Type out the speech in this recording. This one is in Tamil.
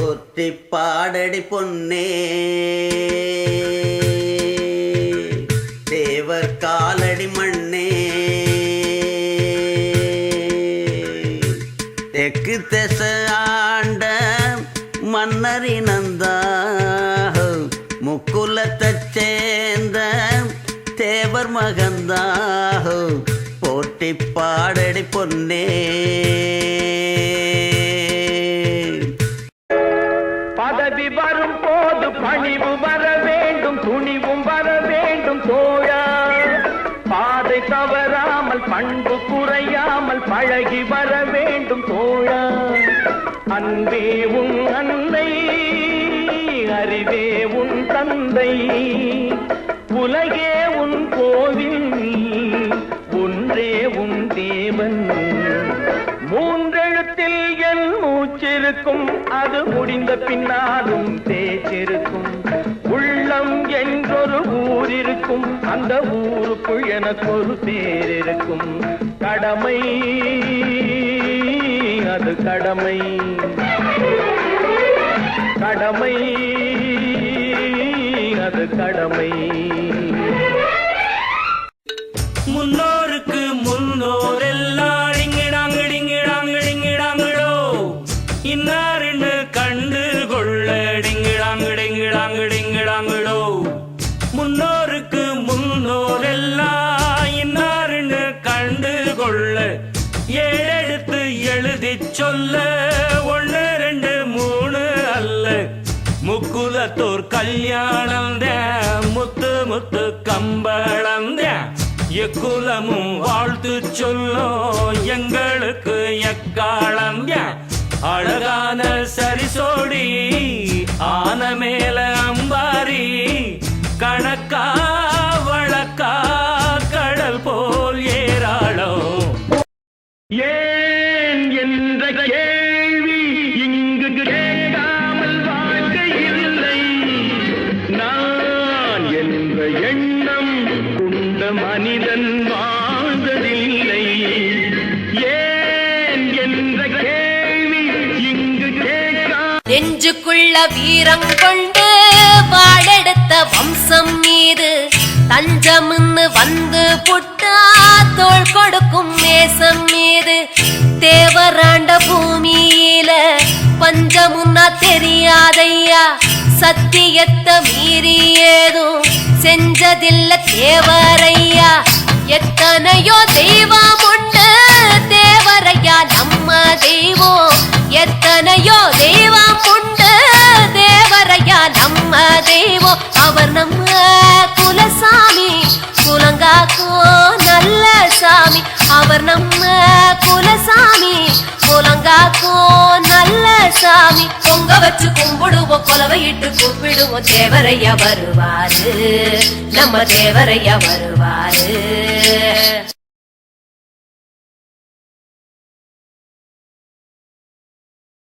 போற்றி பாடடி பொன்னே தேவர் காலடி மண்ணே தெற்கு திச ஆண்ட மன்னரினந்தா முக்குலத்தைச் சேர்ந்த தேவர் மகந்தா போற்றி பாடடி பொன்னே பதவி வரும் போது பணிவு வர வேண்டும் துணிவும் வர வேண்டும் தோழா பாதை தவறாமல் பண்பு குறையாமல் பழகி வர வேண்டும் தோழா அன்பே உன் அன்னை அறிவே உன் தந்தை உலகே உன் கோவில் ஒன்றே உன் தேவன் மூன்றெழுத்தில் என் மூச்சிருக்கும் அது முடிந்த பின்னாலும் பேச்சிருக்கும் உள்ளம் என்றொரு ஊர் இருக்கும் அந்த ஊருக்குள் எனக்கு ஒரு பேர் இருக்கும் கடமை அது கடமை கடமை அது கடமை முன்னோருக்கு முன்னோர் எல்லாம் இன்னாருன்னு கண்டு கொள்ள டிங்கிடாங்கிடாங்கிடாங்கிடாங்கிடோ முன்னோருக்கு முன்னோர் எல்லாம் இன்னாருன்னு கண்டு கொள்ள ஏழெடுத்து எழுதி சொல்ல 1 2 3 அல்ல முக்குலத்தோர் கல்யாணம் முத்து முத்து கம்பளம் எக்குலமும் வாழ்த்து சொல்லும் எங்களுக்கு எக்காலம் அழகான சரிசோடி ஆன மேல அம்பாரி கணக்கா வழக்கா கடல் போல் ஏராளம் ஏன் என்ற கேள்வி இங்கு கேட்காமல் வாழ்க்கை இல்லை நான் என்ற எண்ணம் கொண்ட மனிதன் வாழ்ந்ததில்லை ஏன் என்ற கேள்வி இங்கு கேட்கா நெஞ்சுக்குள்ள வீரம் கொண்டு வாழெடுத்த வம்சம் மீது தஞ்சம்னு வந்து புட்டா தோள் கொடுக்கும் மேசம் மீது தேவராண்ட பூமியில பஞ்சமுன்னா தெரியாதையா சத்தியத்தை மீறி ஏதும் செஞ்சதில்ல தேவரையா எத்தனையோ தெய்வம் உண்டு தேவரையா நம்ம தெய்வம் எத்தனையோ தெய்வம் உண்டு தேவரையா நம்ம தெய்வம் அவர் நம்ம குலசாமி குலங்காக்கோ நல்ல சாமி அவர் நம்ம குலசாமி குலங்காக்கோ நல்ல சாமி பொங்க வச்சு கும்பிடுவோம் கொலவையிட்டு கூப்பிடுவோம் தேவரையா வருவாரு நம்ம தேவரையா வருவாரு